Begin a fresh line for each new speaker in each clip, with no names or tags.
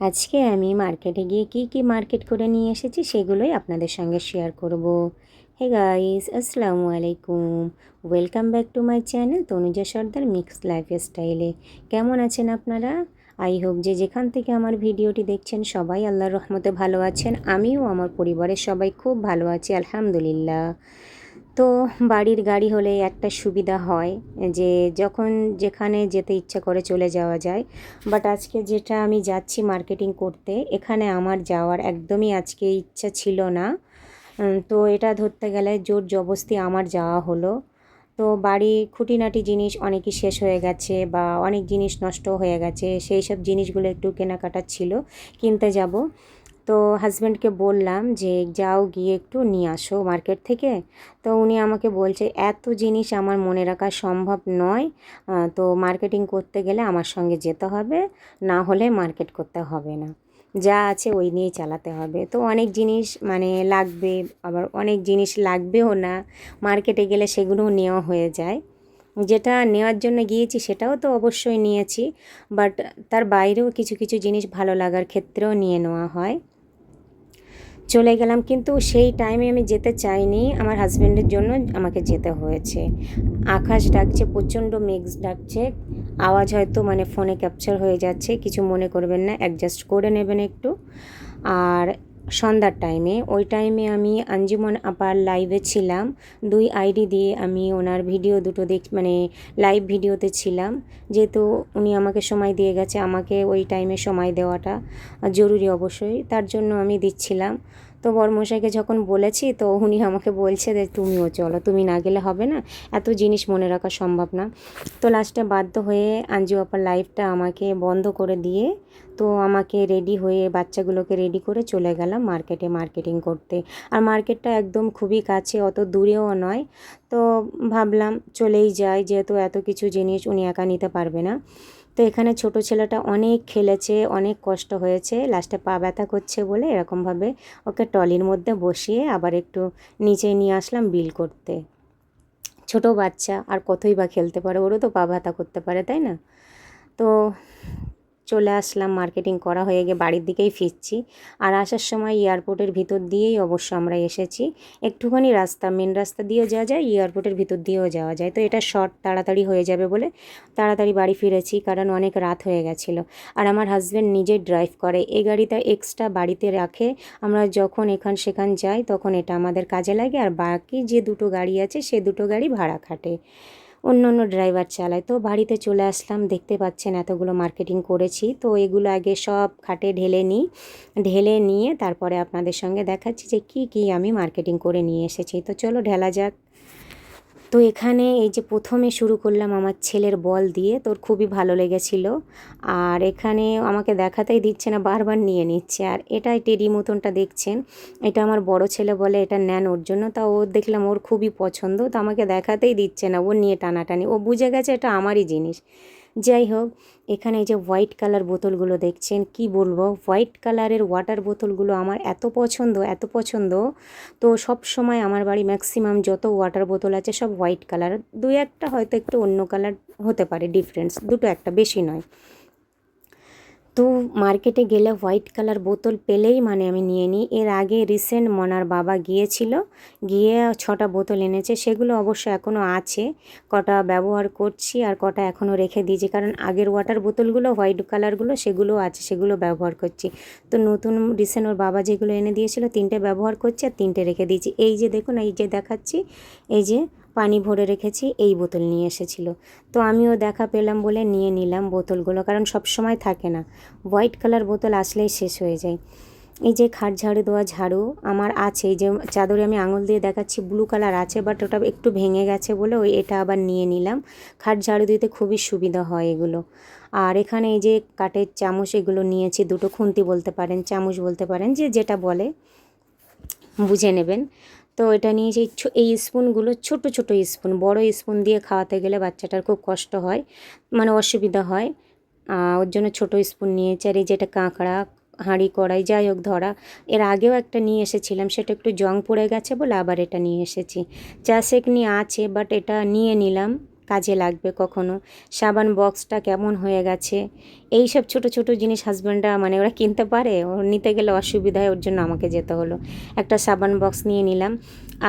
আজকে আমি মার্কেটে গিয়ে কি মার্কেট করে নিয়ে এসেছি সেগুলোই আপনাদের সঙ্গে শেয়ার করব। হে গাইস, আসসালামু আলাইকুম। Welcome back to my channel Tanuja Sardar mixed লাইফস্টাইলে। কেমন আছেন আপনারা? আই হোপ যে যেখান থেকে আমার ভিডিওটি দেখছেন সবাই আল্লাহর রহমতে ভালো আছেন। আমিও আমার পরিবারের সবাই খুব ভালো আছি, আলহামদুলিল্লাহ। তো বাড়ির গাড়ি হলে একটা সুবিধা হয় যে যখন যেখানে যেতে ইচ্ছা করে চলে যাওয়া যায়। বাট আজকে যেটা আমি যাচ্ছি মার্কেটিং করতে, এখানে আমার যাওয়ার একদমই আজকে ইচ্ছা ছিল না। তো এটা ধরতে গেলে জোর জবরদস্তি আমার যাওয়া হলো। তো বাড়ির খুঁটিনাটি জিনিস অনেকই শেষ হয়ে গেছে বা অনেক জিনিস নষ্ট হয়ে গেছে, সেই সব জিনিসগুলো একটু কেনাকাটা ছিল, কিনতে যাব। তো হাজব্যান্ডকে বললাম যে যাও গিয়ে একটু নিয়ে আসো মার্কেট থেকে। তো উনি আমাকে বলছে এত জিনিস আমার মনে রাখা সম্ভব নয়, তো মার্কেটিং করতে গেলে আমার সঙ্গে যেতে হবে, না হলে মার্কেট করতে হবে না, যা আছে ওই নিয়েই চালাতে হবে। তো অনেক জিনিস মানে লাগবে, আবার অনেক জিনিস লাগবেও না, মার্কেটে গেলে সেগুলোও নেওয়া হয়ে যায়। যেটা নেওয়ার জন্য গিয়েছি সেটাও তো অবশ্যই নিয়েছি, বাট তার বাইরেও কিছু কিছু জিনিস ভালো লাগার ক্ষেত্রেও নিয়ে নেওয়া হয়। চলে গেলাম, কিন্তু সেই টাইমে আমি যেতে চাইনি, আমার হাজব্যান্ডের জন্য আমাকে যেতে হয়েছে। আকাশ ডাকছে, প্রচণ্ড মেঘ ডাকছে, আওয়াজ হয়তো মানে ফোনে ক্যাপচার হয়ে যাচ্ছে, কিছু মনে করবেন না, অ্যাডজাস্ট করে নেবেন একটু। আর সন্ধ্যার টাইমে, ওই টাইমে আমি আঞ্জুমান আপার লাইভে ছিলাম। 2 আইডি দিয়ে আমি ওনার ভিডিও দুটো মানে লাইভ ভিডিওতে ছিলাম। যেহেতু উনি আমাকে সময় দিয়ে গেছে, আমাকে ওই টাইমে সময় দেওয়াটা জরুরি অবশ্যই, তার জন্য আমি দিচ্ছিলাম। তো বরমশাইকে যখন বলেছি, তো উনি আমাকে বলছে যে তুমিও চলো, তুমি না গেলে হবে না, এত জিনিস মনে রাখা সম্ভব না। তো লাস্টে বাধ্য হয়ে আঞ্জু আপার লাইভটা আমাকে বন্ধ করে দিয়ে, তো আমাকে রেডি হয়ে বাচ্চাগুলোকে রেডি করে চলে গেলাম মার্কেটে মার্কেটিং করতে। আর মার্কেটটা একদম খুবই কাছে, অত দূরেও নয়। তো ভাবলাম চলেই যাই, যেহেতু এত কিছু জিনিস উনি একা নিতে পারবে না। তো এখানে ছোট ছেলেটা অনেক খেলেছে, অনেক কষ্ট হয়েছে, লাস্টে পা ব্যথা করছে বলে এরকমভাবে ওকে ট্রলির মধ্যে বসিয়ে আবার একটু নিচে নিয়ে আসলাম বিল করতে। ছোট বাচ্চা আর কতই বা খেলতে পারে, ওরও তো পা ব্যথা করতে পারে, তাই না? তো চলে আসলাম, মার্কেটিং করা হয়ে গিয়ে বাড়ির দিকেই ফিরছি। আর আসার সময় এয়ারপোর্টের ভিতর দিয়েই অবশ্য আমরা এসেছি। একটুখানি রাস্তা, মেন রাস্তা দিয়েও যাওয়া যায়, এয়ারপোর্টের ভিতর দিয়েও যাওয়া যায়। তো এটা শর্ট, তাড়াতাড়ি হয়ে যাবে বলে তাড়াতাড়ি বাড়ি ফিরেছি, কারণ অনেক রাত হয়ে গেছিলো। আর আমার হাজব্যান্ড নিজেই ড্রাইভ করে, এই গাড়িটা এক্সট্রা বাড়িতে রাখে, আমরা যখন এখান সেখান যাই তখন এটা আমাদের কাজে লাগে। আর বাকি যে দুটো গাড়ি আছে সে দুটো গাড়ি ভাড়া খাটে, অন্য অন্য ড্রাইভার চালায়। তো বাড়িতে চলে আসলাম, দেখতে পাচ্ছেন এতগুলো মার্কেটিং করেছি। তো এগুলো আগে সব খাটে ঢেলে নিই, ঢেলে নিয়ে তারপরে আপনাদের সঙ্গে দেখাচ্ছি যে কি আমি মার্কেটিং করে নিয়ে এসেছি। তো চলো ঢেলা যাক। তো এখানে এই যে প্রথমে শুরু করলাম আমার ছেলের বল দিয়ে, তোর খুবই ভালো লেগেছিল। আর এখানে আমাকে দেখাতেই দিচ্ছে না, বারবার নিয়ে নিচ্ছে। আর এটাই টেডি মতনটা দেখছেন, এটা আমার বড় ছেলে বলে এটা নেন ওর জন্য, তা ও দেখলাম ওর খুবই পছন্দ, তো আমাকে দেখাতেই দিচ্ছে না, ও নিয়ে টানাটানি, ও বুঝে গেছে এটা আমারই জিনিস। যাই হোক, এখানে এই যে হোয়াইট কালার বোতলগুলো দেখছেন, কি বলবো, হোয়াইট কালারের ওয়াটার বোতলগুলো আমার এত পছন্দ, এত পছন্দ। তো সব সময় আমার বাড়ি ম্যাক্সিমাম যত ওয়াটার বোতল আছে সব হোয়াইট কালার, দুই একটা হয়তো একটু অন্য কালার হতে পারে, ডিফারেন্স দুটো একটা, বেশি নয়। তো মার্কেটে গেলে হোয়াইট কালার বোতল পেলেই মানে আমি নিয়ে নিই। এর আগে রিসেন্ট মনার বাবা গিয়েছিল, গিয়ে 6টা বোতল এনেছে, সেগুলো অবশ্য এখনও আছে, কটা ব্যবহার করছি আর কটা এখনও রেখে দিয়েছি, কারণ আগের ওয়াটার বোতলগুলো হোয়াইট কালারগুলো সেগুলো আছে, সেগুলো ব্যবহার করছি। তো নতুন রিসেন্ট ওর বাবা যেগুলো এনে দিয়েছিল 3টে ব্যবহার করছি আর 3টে রেখে দিয়েছি। এই যে দেখুন, এই যে দেখাচ্ছি, এই যে পানি ভরে রেখেছি, এই বোতল নিয়ে এসেছিলো। তো আমিও দেখা পেলাম বলে নিয়ে নিলাম বোতলগুলো, কারণ সব সময় থাকে না, হোয়াইট কালার বোতল আসলেই শেষ হয়ে যায়। এই যে খাট ঝাড়ু দেওয়া ঝাড়ু আমার আছে, এই যে চাদরে আমি আঙুল দিয়ে দেখাচ্ছি ব্লু কালার আছে, বাট ওটা একটু ভেঙে গেছে বলে ওই এটা আবার নিয়ে নিলাম। খাট ঝাড়ু দিতে খুবই সুবিধা হয় এগুলো। আর এখানে এই যে কাঠের চামচ, এগুলো নিয়েছি, দুটো খুন্তি বলতে পারেন, চামচ বলতে পারেন, যে যেটা বলে বুঝে নেবেন। তো এটা নিয়ে যে এই স্পুনগুলো ছোট ছোট স্পুন, বড় স্পুন দিয়ে খাওয়াতে গেলে বাচ্চাটার খুব কষ্ট হয়, মানে অসুবিধা হয়, ওর জন্য ছোট স্পুন নিয়েছি। আর এই যেটা কাঁকড়া, হাঁড়ি কড়াই যাই হোক ধরা, এর আগেও একটা নিয়ে এসেছিলাম, সেটা একটু জং পড়ে গেছে বলে আবার এটা নিয়ে এসেছি। চা সেকনি আছে, বাট এটা নিয়ে নিলাম, কাজে লাগবে কখনো। সাবান বক্সটা কেমন হয়ে গেছে, এই সব ছোট ছোট জিনিস হাজব্যান্ডরা মানে ওরা কিনতে পারে, ওর নিতে গেলে অসুবিধা হয়, ওর জন্য আমাকে যেতে হলো। একটা সাবান বক্স নিয়ে নিলাম।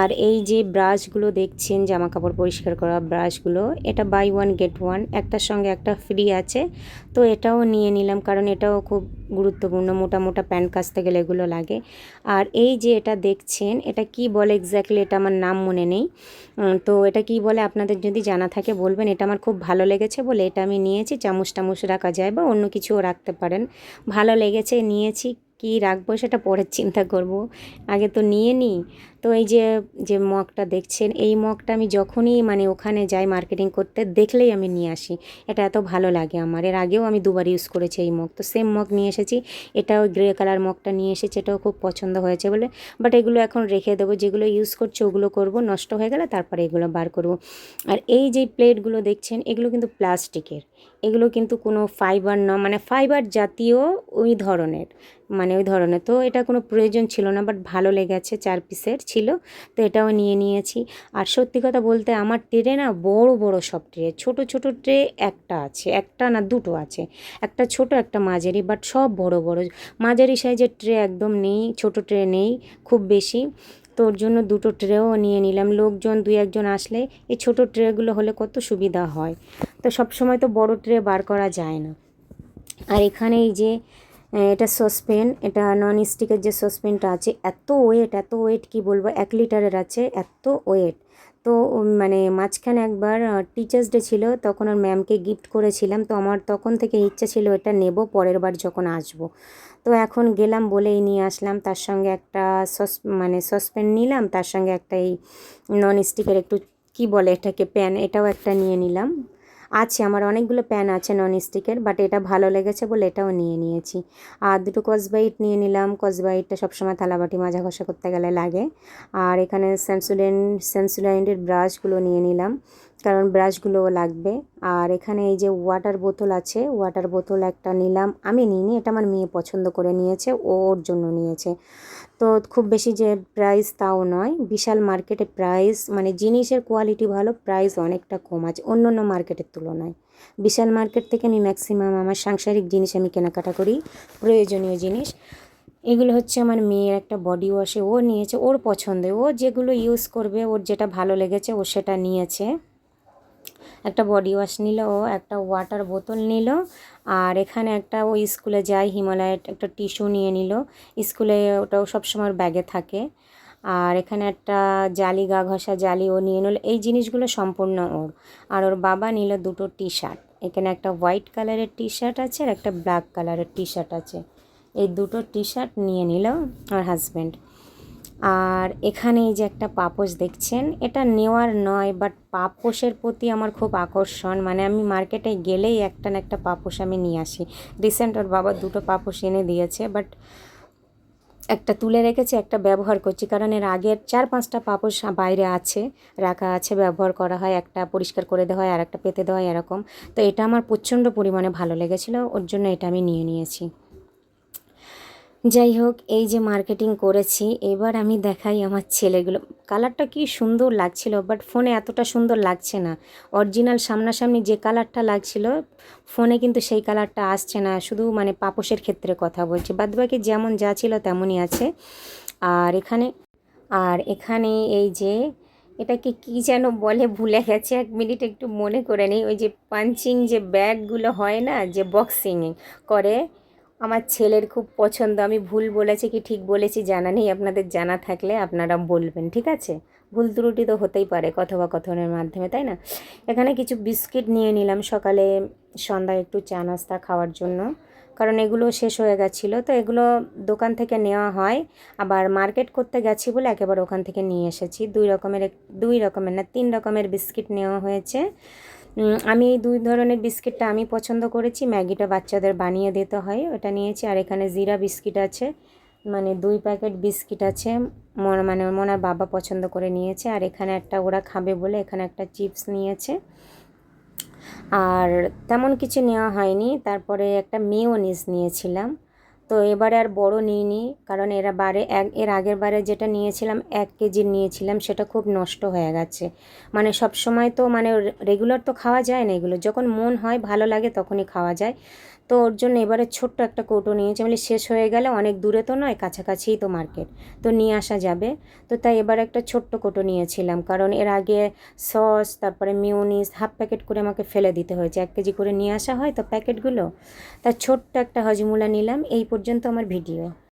আর এই যে ব্রাশগুলো দেখছেন, জামা কাপড় পরিষ্কার করা ব্রাশগুলো, এটা বাই ওয়ান গেট ওয়ান, একটার সঙ্গে একটা ফ্রি আছে। তো এটাও নিয়ে নিলাম, কারণ এটাও খুব গুরুত্বপূর্ণ, মোটা মোটা প্যান্ট কাচতে গেলে এগুলো লাগে। আর এই যে এটা দেখছেন, এটা কি বলে এক্স্যাক্টলি, এটা আমার নাম মনে নেই। তো এটা কি বলে আপনাদের যদি জানা থাকে বলবেন। এটা আমার খুব ভালো লেগেছে বলে এটা আমি নিয়েছি। চামচ টামচ রাখা যায় বা অন্য কিছুও রাখতে পারেন। ভালো লেগেছে নিয়েছি। কি রাখবো সেটা পরে চিন্তা করব, আগে তো নিয়ে নিই। তো এই যে যে মগটা দেখছেন, এই মগটা আমি যখনই মানে ওখানে যাই মার্কেটিং করতে, দেখলেই আমি নিয়ে আসি। এটা এত ভালো লাগে আমার। এর আগেও আমি দুবার ইউজ করেছি এই মগ, তো সেম মগ নিয়ে এসেছি। এটাও গ্রে কালার মগটা নিয়ে এসেছি, এটাও খুব পছন্দ হয়েছে বলে। বাট এগুলো এখন রেখে দেবো, যেগুলো ইউজ করছি ওগুলো করব, নষ্ট হয়ে গেলে তারপরে এগুলো বার করব। আর এই যে প্লেটগুলো দেখছেন, এগুলো কিন্তু প্লাস্টিকের, এগুলো কিন্তু কোনো ফাইবার না, মানে ফাইবার জাতীয় ওই ধরনের, মানে ওই ধরনের। তো এটা কোনো প্রয়োজন ছিল না, বাট ভালো লেগেছে, 4 পিসের ছিল, তো এটাও নিয়ে নিয়েছি। আর সত্যি কথা বলতে আমার ট্রে না বড় বড় সব ট্রে, ছোট ছোট ট্রে একটা আছে, একটা না দুটো আছে, একটা ছোট একটা মাঝারি, বাট সব বড় বড়। মাঝারি সাইজের ট্রে একদম নেই, ছোট ট্রে নেই খুব বেশি। তো ওর জন্য দুটো ট্রেও নিয়ে নিলাম। লোকজন 2-1 জন আসলে এই ছোট ট্রেগুলো হলে কত সুবিধা হয়। তো সব সময় তো বড় ট্রে বার করা যায় না। আর এখানে এই যে এটা সসপ্যান, এটা নন স্টিকের যে সসপ্যানটা আছে, এত ওয়েট এত ওয়েট কি বলবো, 1 লিটারের আছে, এত ওয়েট। তো মানে মাঝখানে একবার টিচার্স ডে ছিল, তখন ওর ম্যামকে গিফট করেছিলাম, তো আমার তখন থেকে ইচ্ছা ছিল এটা নেব পরের বার যখন আসবো। তো এখন গেলাম বলেই নিয়ে আসলাম। তার সঙ্গে একটা মানে সসপ্যান নিলাম, তার সঙ্গে একটা এই নন স্টিকের একটু কি বলে এটাকে, প্যান, এটাও একটা নিয়ে নিলাম। আছে আমার অনেকগুলো প্যান আছে নন স্টিকের, বাট এটা ভালো লেগেছে বলে এটাও নিয়ে নিয়েছি। আর দুটো কসবাইট নিয়ে নিলাম, কসবাইটটা সবসময় থালাবাটি মাজা ঘষা করতে গেলে লাগে। আর এখানে সেন্সোডাইনের ব্রাশগুলো নিয়ে নিলাম, কারণ ব্রাশগুলোও লাগবে। আর এখানে এই যে ওয়াটার বোতল আছে, ওয়াটার বোতল একটা নিলাম, আমি নিইনি, এটা আমার মেয়ে পছন্দ করে নিয়েছে, ওর জন্য নিয়েছে। তো খুব বেশি যে প্রাইস তাও নয়, বিশাল মার্কেটে প্রাইস মানে জিনিসের কোয়ালিটি ভালো, প্রাইস অনেকটা কম আছে অন্য অন্য মার্কেটের তুলনায়। বিশাল মার্কেট থেকে আমি ম্যাক্সিমাম আমার সাংসারিক জিনিস আমি কেনাকাটা করি, প্রয়োজনীয় জিনিস। এগুলো হচ্ছে আমার মেয়ের একটা বডি ওয়াশে ও নিয়েছে, ওর পছন্দে, ও যেগুলো ইউজ করবে, ওর যেটা ভালো লেগেছে ও সেটা নিয়েছে। একটা বডি ওয়াশ নিল, ও একটা ওয়াটার বোতল নিল। আর এখানে একটা, ও স্কুলে যায় হিমালয়ের একটা টিস্যু নিয়ে নিল, স্কুলে ওটাও সবসময় ব্যাগে থাকে। আর এখানে একটা জালি, গা ঘষা জালি ও নিয়ে নিল, এই জিনিসগুলো সম্পূর্ণ ওর। আর ওর বাবা নিল দুটো টি শার্ট, এখানে একটা হোয়াইট কালারের টি শার্ট আছে আর একটা ব্ল্যাক কালারের টি শার্ট আছে, এই দুটো টি শার্ট নিয়ে নিল আমার হাজব্যান্ড। আর এখানে এই যে একটা পাপোশ দেখছেন, এটা নেওয়ার নয়, বাট পাপোশের প্রতি আমার খুব আকর্ষণ, মানে আমি মার্কেটে গেলেই একটা না একটা পাপোশ আমি নিয়ে আসি। রিসেন্ট ওর বাবা দুটো পাপোশ এনে দিয়েছে, বাট একটা তুলে রেখেছি, একটা ব্যবহার করছি, কারণ এর আগের 4-5টা পাপোশ বাইরে আছে, রাখা আছে, ব্যবহার করা হয়, একটা পরিষ্কার করে দেওয়া হয় আর একটা পেতে দেওয়া হয় এরকম। তো এটা আমার প্রচণ্ড পরিমাণে ভালো লেগেছিলো, ওর জন্য এটা আমি নিয়ে নিয়েছি। যাই হোক, এই যে মার্কেটিং করেছি, এবার আমি দেখাই আমার ছেলেগুলো। কালারটা কি সুন্দর লাগছিল, বাট ফোনে এতটা সুন্দর লাগছে না। অরিজিনাল সামনাসামনি যে কালারটা লাগছিল, ফোনে কিন্তু সেই কালারটা আসছে না। শুধু মানে পাপোশের ক্ষেত্রে কথা বলছি, বাদবাকি যেমন যা ছিল তেমনই আছে। আর এখানে এই যে এটাকে কি যেন বলে ভুলে গেছে, 1 মিনিট একটু মনে করে নিই। ওই যে পাঞ্চিং যে ব্যাগগুলো হয় না, যে বক্সিং করে, আমার ছেলের খুব পছন্দ। আমি ভুল বলেছি কি ঠিক বলেছি জানা নেই, আপনাদের জানা থাকলে আপনারা বলবেন, ঠিক আছে? ভুল ত্রুটি তো হতেই পারে কথোপকথনের মাধ্যমে, তাই না? এখানে কিছু বিস্কিট নিয়ে নিলাম সকালে সন্ধ্যায় একটু চা নাস্তা খাওয়ার জন্য, কারণ এগুলো শেষ হয়ে গেছিলো, তো এগুলো দোকান থেকে নেওয়া হয়। আবার মার্কেট করতে গেছি বলে একেবারে ওখান থেকে নিয়ে এসেছি। 2 রকমের না 3 রকমের বিস্কিট নেওয়া হয়েছে। আমি এই 2 ধরনের বিস্কিটটা আমি পছন্দ করেছি, ম্যাগিটা বাচ্চাদের বানিয়ে দিতে হয়, ওটা নিয়েছি। আর এখানে জিরা বিস্কিট আছে, মানে 2 প্যাকেট বিস্কিট আছে, মানে মনার বাবা পছন্দ করে নিয়েছে। আর এখানে একটা ওরা খাবে বলে এখানে একটা চিপস নিয়েছে। আর তেমন কিছু নেওয়া হয়নি। তারপরে একটা মেয়োনিজ নিয়েছিলাম। তো এবারে আর বড় নিইনি, কারণ এর আগের বারে যেটা নিয়েছিলাম 1 কেজির নিয়েছিলাম, সেটা খুব নষ্ট হয়ে গেছে। মানে সব সময় তো মানে রেগুলার তো খাওয়া যায় না এগুলো, যখন মন হয় ভালো লাগে তখনই খাওয়া যায়। তো ওর জন্য এবারে ছোট্ট একটা কৌটো নিয়েছি, আমি বলি শেষ হয়ে গেলে অনেক দূরে তো নয়, কাছাকাছিই তো মার্কেট, তো নিয়ে আসা যাবে। তো তাই এবার একটা ছোট্ট কৌটো নিয়েছিলাম, কারণ এর আগে সস তারপরে মিউনিস হাফ প্যাকেট করে আমাকে ফেলে দিতে হয়েছে, 1 কেজি করে নিয়ে আসা হয় তো প্যাকেটগুলো। তা ছোট্ট একটা হজমোলা নিলাম। এই পর্যন্ত আমার ভিডিও।